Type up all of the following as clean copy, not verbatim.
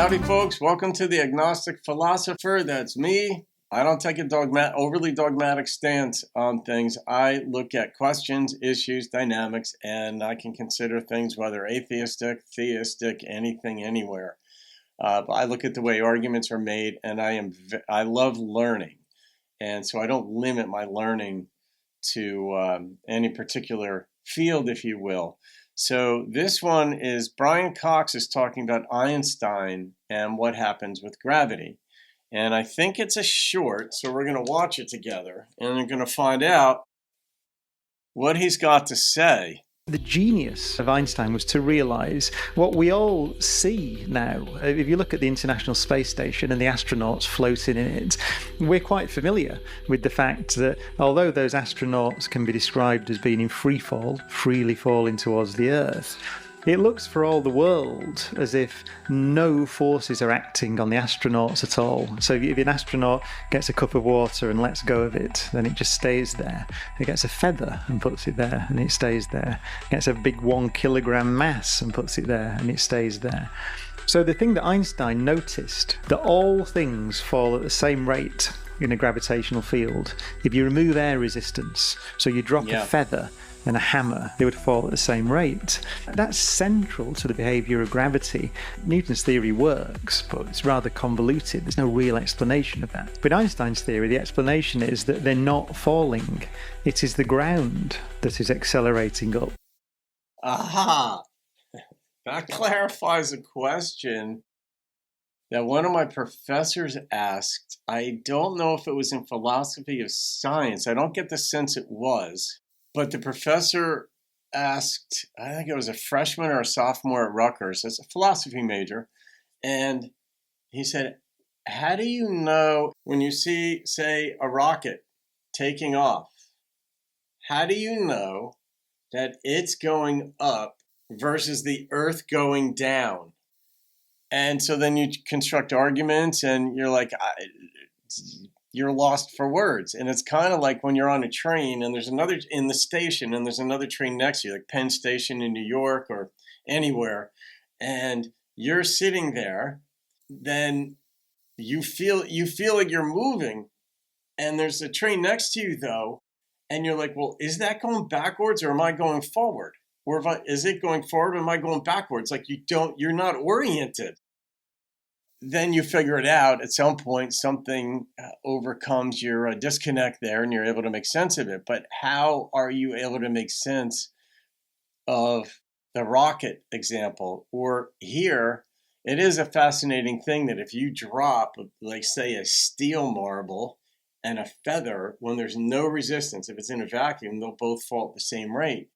Howdy, folks. Welcome to the Agnostic Philosopher. That's me. I don't take a overly dogmatic stance on things. I look at questions, issues, dynamics, and I can consider things whether atheistic, theistic, anything, anywhere. I look at the way arguments are made, and I love learning, and so I don't limit my learning to any particular field, if you will. So this one is Brian Cox is talking about Einstein and what happens with gravity. And I think it's a short, so we're going to watch it together and we're going to find out what he's got to say. The genius of Einstein was to realize what we all see now. If you look at the International Space Station and the astronauts floating in it, we're quite familiar with the fact that although those astronauts can be described as being in free fall, freely falling towards the Earth, it looks for all the world as if no forces are acting on the astronauts at all. So if an astronaut gets a cup of water and lets go of it, then it just stays there. It gets a feather and puts it there, and it stays there. It gets a big 1 kilogram mass and puts it there, and it stays there. So the thing that Einstein noticed, that all things fall at the same rate in a gravitational field. If you remove air resistance, so you drop a feather and a hammer, they would fall at the same rate. That's central to the behaviour of gravity. Newton's theory works, but it's rather convoluted. There's no real explanation of that. But Einstein's theory, the explanation is that they're not falling. It is the ground that is accelerating up. Aha! That clarifies a question that one of my professors asked. I don't know if it was in philosophy of science. I don't get the sense it was. But the professor asked, I think it was a freshman or a sophomore at Rutgers, as a philosophy major, and he said, how do you know when you see, say, a rocket taking off, how do you know that it's going up versus the Earth going down? And so then you construct arguments and you're like, you're lost for words. And it's kind of like when you're on a train and there's another in the station and there's another train next to you, like Penn Station in New York or anywhere, and you're sitting there, then you feel like you're moving, and there's a train next to you though, and you're like, well, is that going backwards or am I going forward? Or is it going forward or am I going backwards? Like you're not oriented. Then you figure it out at some point, something overcomes your disconnect there and you're able to make sense of it. But how are you able to make sense of the rocket example? Or here, it is a fascinating thing that if you drop, like say a steel marble and a feather, when there's no resistance, if it's in a vacuum, they'll both fall at the same rate.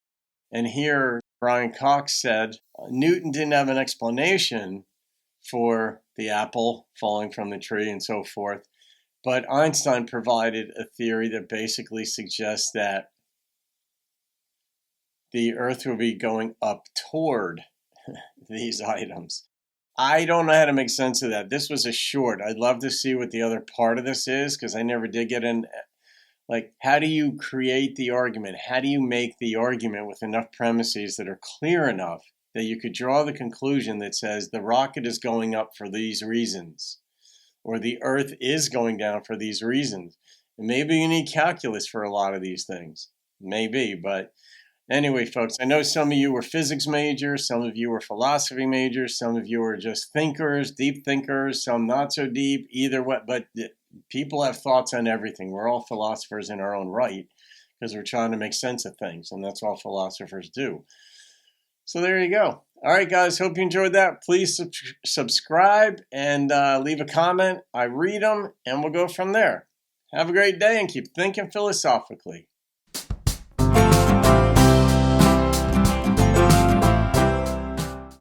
And here, Brian Cox said, Newton didn't have an explanation for the apple falling from the tree and so forth. But Einstein provided a theory that basically suggests that the Earth will be going up toward these items. I don't know how to make sense of that. This was a short. I'd love to see what the other part of this is because I never did get in. Like, how do you create the argument? How do you make the argument with enough premises that are clear enough that you could draw the conclusion that says the rocket is going up for these reasons, or the Earth is going down for these reasons? And maybe you need calculus for a lot of these things. Maybe, but anyway, folks, I know some of you were physics majors, some of you were philosophy majors, some of you are just thinkers, deep thinkers, some not so deep, either way, but people have thoughts on everything. We're all philosophers in our own right because we're trying to make sense of things, and that's all philosophers do. So there you go. All right, guys, hope you enjoyed that. Please subscribe and leave a comment. I read them, and we'll go from there. Have a great day and keep thinking philosophically.